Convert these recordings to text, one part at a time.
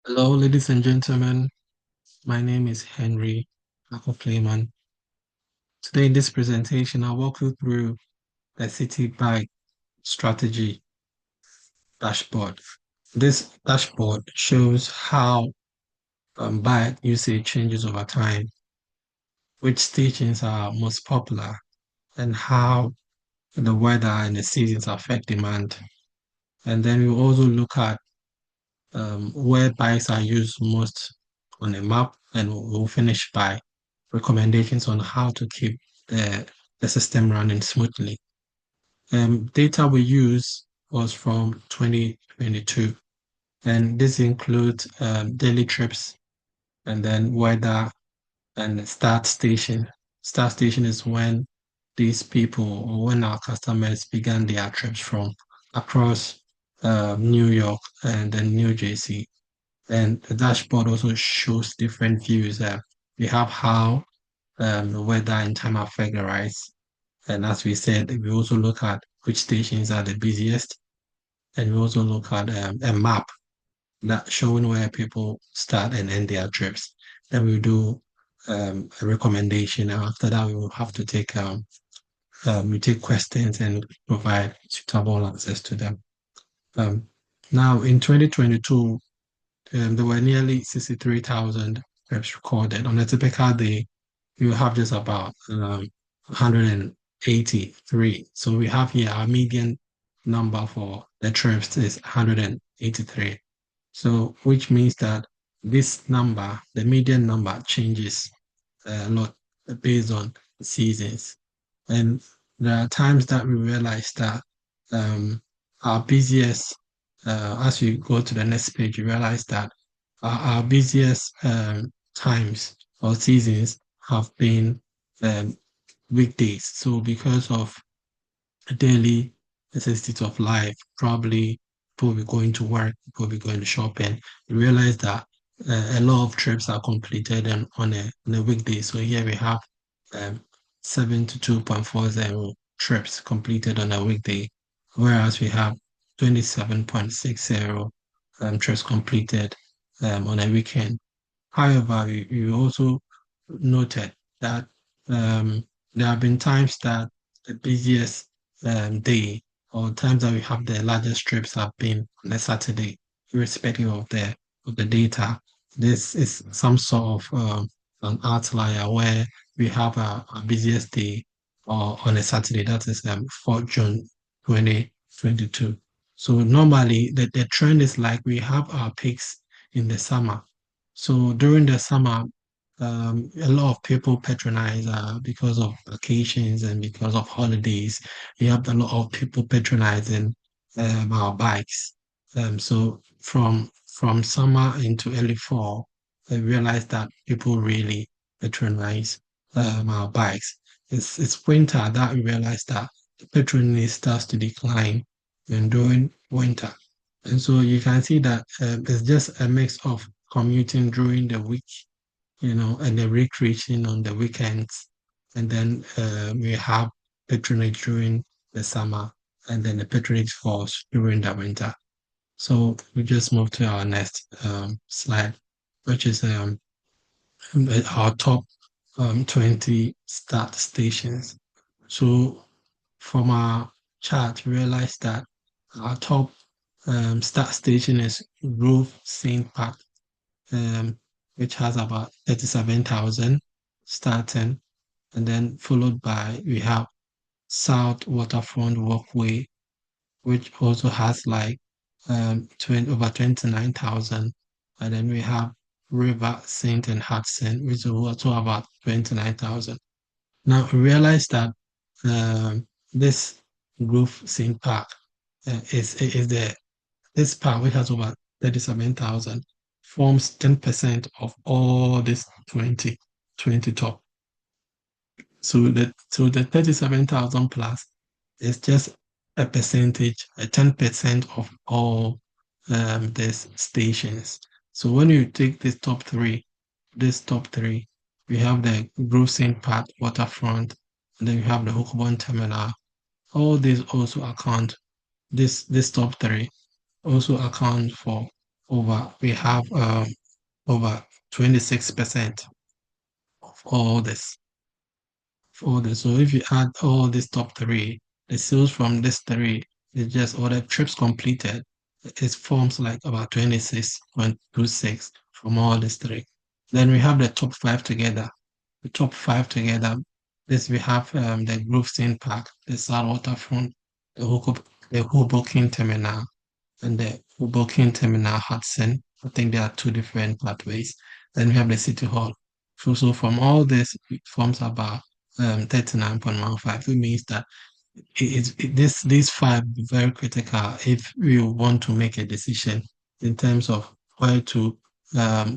Hello, ladies and gentlemen. My name is Henry Playman. Today in this presentation, I'll walk you through the Citibike strategy dashboard. This dashboard shows how bike usage changes over time, which stations are most popular, and how the weather and the seasons affect demand. And then we also look at where bikes are used most on a map, and we'll finish by recommendations on how to keep the system running smoothly. Data we use was from 2022, and this includes daily trips and then weather and start station. Start station is when these people or when our customers began their trips from across New York and then New Jersey. And the dashboard also shows different views. We have how the weather and time affect the rides. And as we said, we also look at which stations are the busiest. And we also look at a map that showing where people start and end their trips. Then we do a recommendation. And after that, we will have to we take questions and provide suitable answers to them. Um, Now, in 2022, there were nearly 63,000 trips recorded. On a typical day, you have just about 183. So we have here our median number for the trips is 183. So which means that this number, the median number changes a lot based on seasons. And there are times that we realize that um, our busiest, as we go to the next page, you realize that our busiest times or seasons have been um, weekdays. So because of daily necessities of life, probably people will be going to work, people will be going to shopping. You realize that a lot of trips are completed on a weekday. So here we have um, 72.40 trips completed on a weekday, whereas we have 27.60 trips completed on a weekend. However, we also noted that there have been times that the busiest day or times that we have the largest trips have been on a Saturday, irrespective of the data. This is some sort of an outlier where we have our busiest day or on a Saturday, that is 4th June 2022. So normally the trend is like we have our peaks in the summer. So during the summer, a lot of people patronize because of vacations and because of holidays. You have a lot of people patronizing our bikes. So from summer into early fall, I realized that people really patronize our bikes. It's winter that we realize that the patronage starts to decline during winter. And so you can see that it's just a mix of commuting during the week, and the recreation on the weekends. And then we have patronage during the summer, and then the patronage falls during the winter. So we just move to our next slide, which is our top 20 start stations. So from our chart, we realize that our top start station is Grove St. Park, um, which has about 37,000 starting, and then followed by we have South Waterfront Walkway, which also has like 20, over 29,000, and then we have River Saint and Hudson, which is also about 29,000. Now we realize that this Grove Saint Park is the this park, which has over 37,000, forms 10% of all this 20 top. So the 37,000 plus is just a percentage, a 10% of all these stations. So when you take this top three, we have the Grove St. Pat waterfront, and then you have the Hookbourne Terminal. All these also account, this top three also account for we have over 26% of all this. So if you add all these top three, the sales from this three, it's just all the trips completed. It forms like about 26.26 from all these three. Then we have the top five together. The top five together. This we have the Grove Scene Park, the South Waterfront, the Hoboken Terminal, and the Hoboken Terminal Hudson. I think there are two different pathways. Then we have the City Hall. So from all this, it forms about 39.15, which means that these five are very critical if we want to make a decision in terms of where to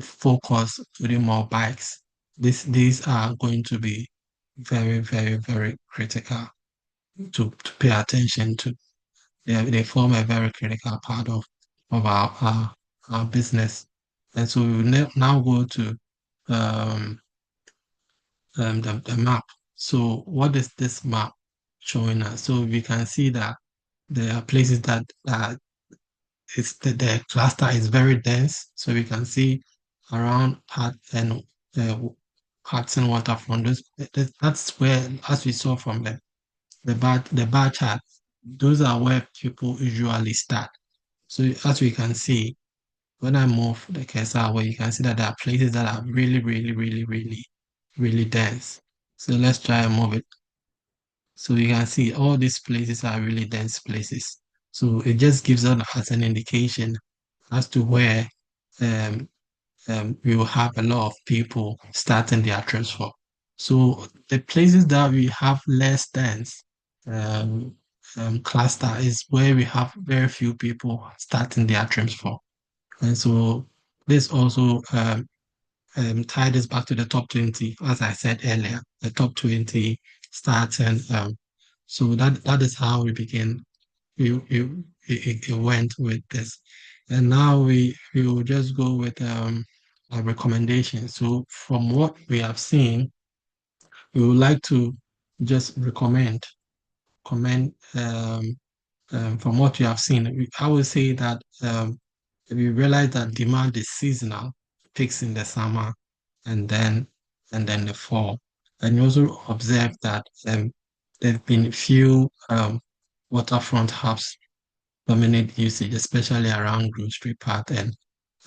focus putting more bikes. These are going to be very, very, very critical to pay attention to. They form a very critical part of our business. And so we will now go to um, the map. So what is this map showing us? So we can see that there are places that the cluster is very dense. So we can see around uh, Hudson waterfront. That's where, as we saw from the bar chart, those are where people usually start. So as we can see, when I move the cursor away, you can see that there are places that are really, really, really, really, really dense. So let's try and move it. So you can see all these places are really dense places. So it just gives us an indication as to where um, we will have a lot of people starting their trips for. So the places that we have less dense um, cluster is where we have very few people starting their trips for. And so this also tie this back to the top 20, as I said earlier, the top 20 starts and so that is how we begin. It went with this. And now we will just go with a recommendation. So from what we have seen, we would like to just comment from what you have seen. I would say that we realize that demand is seasonal, peaks in the summer, and then the fall. And you also observe that there have been few waterfront hubs dominate usage, especially around Grove Street Park and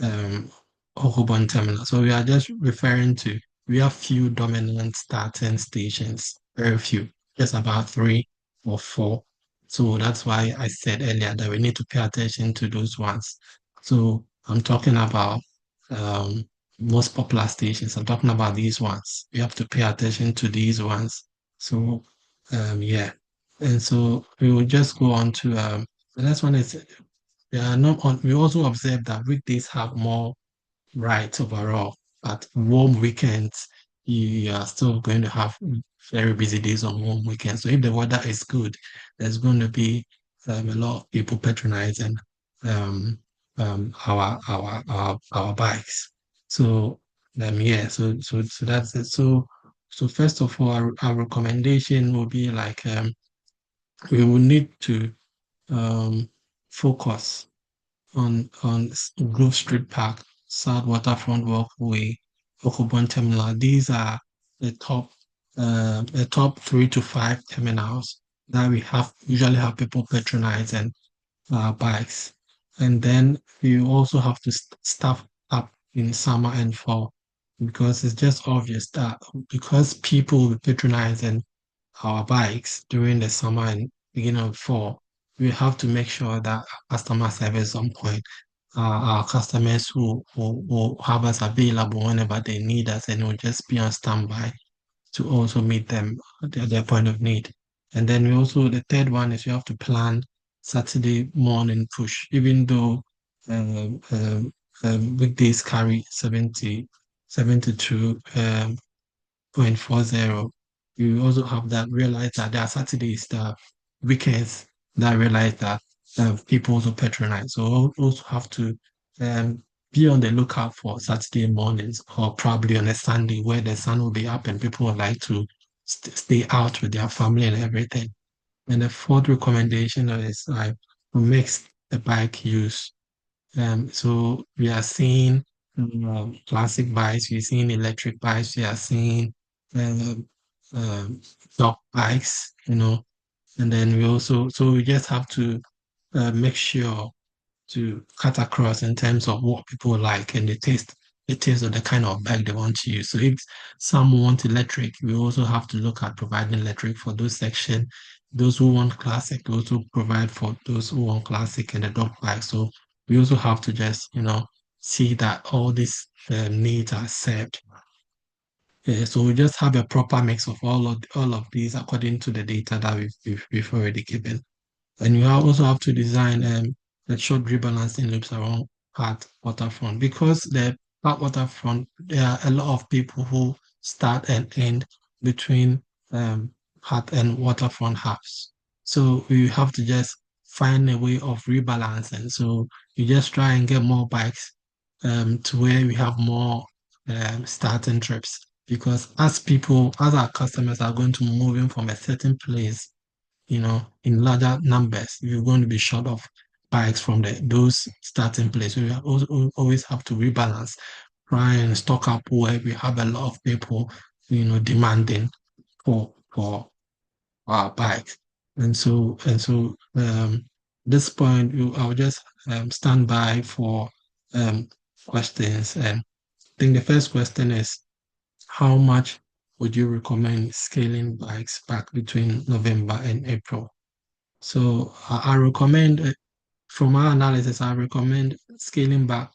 um, Okoban Terminal. So we are just referring to we have few dominant starting stations, very few, just about three or four. So that's why I said earlier that we need to pay attention to those ones. So I'm talking about um, most popular stations. I'm talking about these ones. We have to pay attention to these ones. So yeah, and so we will just go on to the next one is we also observe that weekdays have more rights overall, but warm weekends, you are still going to have very busy days on warm weekends. So if the weather is good, there's going to be a lot of people patronizing um, our bikes. So yeah, so that's it. So first of all, our recommendation will be like we will need to um, focus on Grove Street Park, South Waterfront Walkway, Okobon Terminal. These are the top 3 to 5 terminals that we have usually have people patronizing bikes. And then we also have to staff up in summer and fall because it's just obvious that because people will be patronizing our bikes during the summer and beginning of fall, we have to make sure that customer service on point. Our customers who have us available whenever they need us and will just be on standby to also meet them at their point of need. And then we also, the third one is you have to plan Saturday morning push, even though weekdays carry 72 0.40. You also have that realize that there are Saturdays, the weekends that realize that people also patronize. So also have to um, be on the lookout for Saturday mornings or probably on a Sunday where the sun will be up and people would like to stay out with their family and everything. And the fourth recommendation is like to mix the bike use So we are seeing classic bikes, we're seeing electric bikes, we are seeing um, um, dog bikes, and then so we just have to make sure to cut across in terms of what people like and the taste of the kind of bike they want to use. So if some want electric, we also have to look at providing electric for those section. Those who want classic, we also provide for those who want classic and the dog bike. So we also have to just, see that all these needs are served. So we just have a proper mix of all of these according to the data that we've already given. And you also have to design the short rebalancing loops around Park Waterfront because the Park Waterfront, there are a lot of people who start and end between Park and Waterfront hubs. So you have to just find a way of rebalancing. So you just try and get more bikes to where we have more starting trips because as our customers are going to move in from a certain place in larger numbers, you're going to be short of bikes from those starting places. So you always have to rebalance, try and stock up where we have a lot of people, demanding for our bikes. And so this point, I'll just stand by for um, questions. And I think the first question is, how much would you recommend scaling bikes back between November and April? So I recommend, from our analysis, I recommend scaling back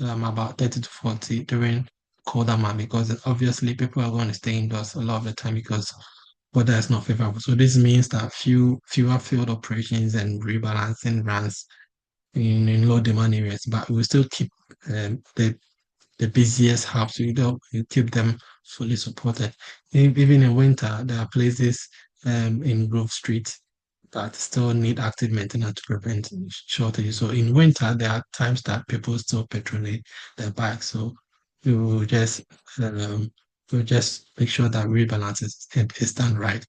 about 30 to 40 during colder month because obviously people are going to stay indoors a lot of the time because weather is not favorable. So this means that fewer field operations and rebalancing runs in low demand areas, but we still keep the busiest hubs. You keep them fully supported. Even in winter, there are places in Grove Street that still need active maintenance to prevent shortages. So in winter, there are times that people still petrolate their bikes. So we will just um, we'll just make sure that rebalance is done right.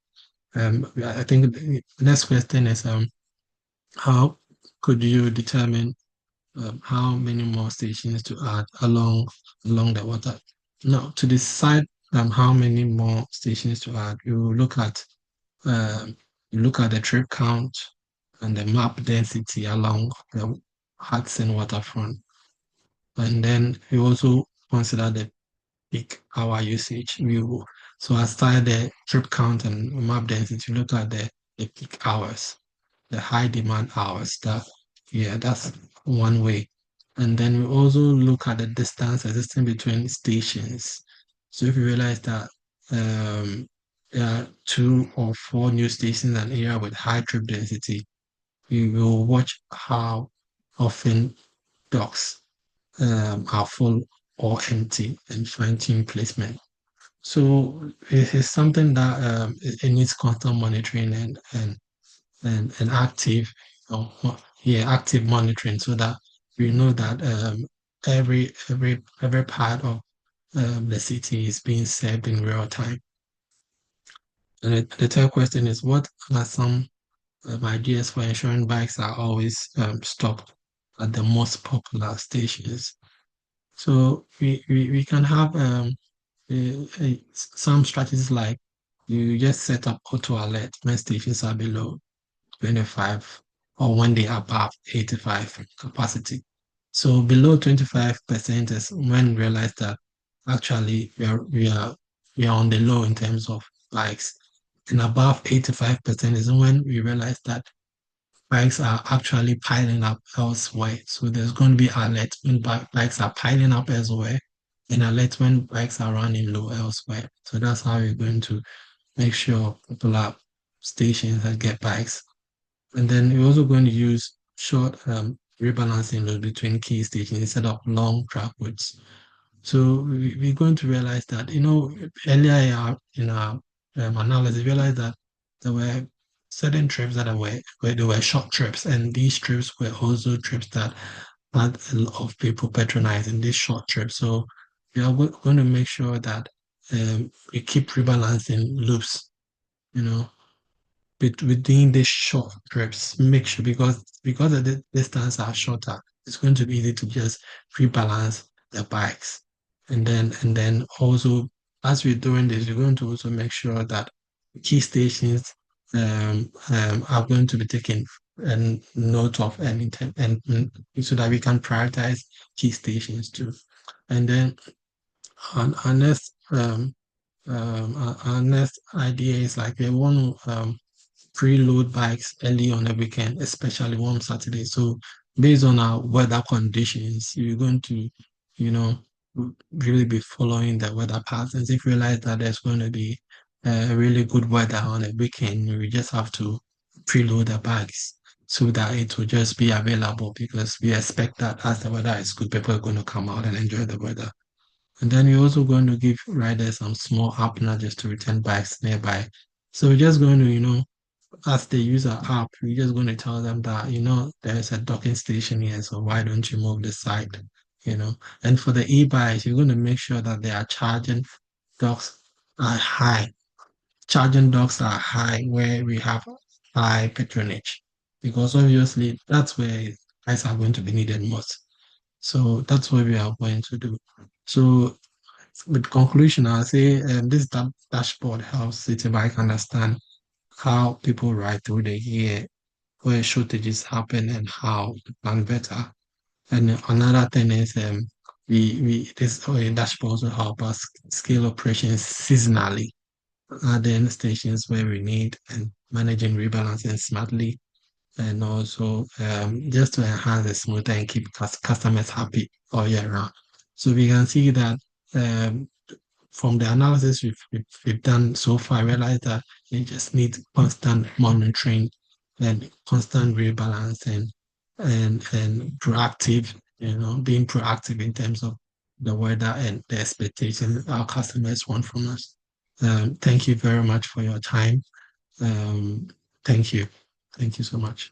I think the next question is how could you determine how many more stations to add along the water? Now, to decide how many more stations to add, um, you look at the trip count and the map density along the Hudson waterfront, and then you also consider the peak hour usage. So aside the trip count and map density, you look at the peak hours, the high demand hours. That's one way. And then we also look at the distance existing between stations. So if you realize that um, there are two or four new stations in an area with high trip density, we will watch how often docks are full or empty and fine-tune placement. So it is something that it needs constant monitoring and active, active monitoring so that we know that every part of the city is being served in real time. And the third question is, what are some ideas for ensuring bikes are always stopped at the most popular stations? So we can have some strategies like you just set up auto alert when stations are below 25 or when they are above 85 capacity. So below 25% is when we realize that actually we are on the low in terms of bikes. And above 85% is when we realize that bikes are actually piling up elsewhere. So there's going to be alert when bikes are piling up elsewhere and alert when bikes are running low elsewhere. So that's how we're going to make sure people are stations that get bikes. And then we're also going to use short rebalancing load between key stations instead of long track routes. So we're going to realize that, earlier in our analysis, we realized that there were certain trips that where they were short trips, and these trips were also trips that had a lot of people patronizing these short trips. So we are going to make sure that we keep rebalancing loops, you know, within these short trips. Make sure because the distance are shorter it's going to be easy to just rebalance the bikes. And then also as we're doing this, we're going to also make sure that key stations are going to be taken and note of and so that we can prioritize key stations too. And then our next our next idea is like we want to preload bikes early on the weekend, especially one Saturday. So based on our weather conditions, you're going to, you know, really be following the weather patterns. If you realize that there's going to be really good weather on the weekend, we just have to preload the bikes so that it will just be available because we expect that as the weather is good, people are going to come out and enjoy the weather. And then we're also going to give riders some small app nudges to return bikes nearby. So we're just going to, as they use our app, we're just going to tell them that, there's a docking station here, so why don't you move the side, you know? And for the e-bikes, you're going to make sure that they are charging docks are high. Charging docks are high where we have high patronage, because obviously that's where bikes are going to be needed most. So that's what we are going to do. So with conclusion, I'll say this dashboard helps Citibike understand how people ride through the year, where shortages happen, and how to plan better. And another thing is we this dashboard also help us scale operations seasonally, adding stations where we need, and managing rebalancing smartly, and also just to enhance the smoother and keep customers happy all year round. So we can see that um, from the analysis we've done so far, I realized that you just need constant monitoring and constant rebalancing and proactive, being proactive in terms of the weather and the expectations our customers want from us. Thank you very much for your time. Um, thank you. Thank you so much.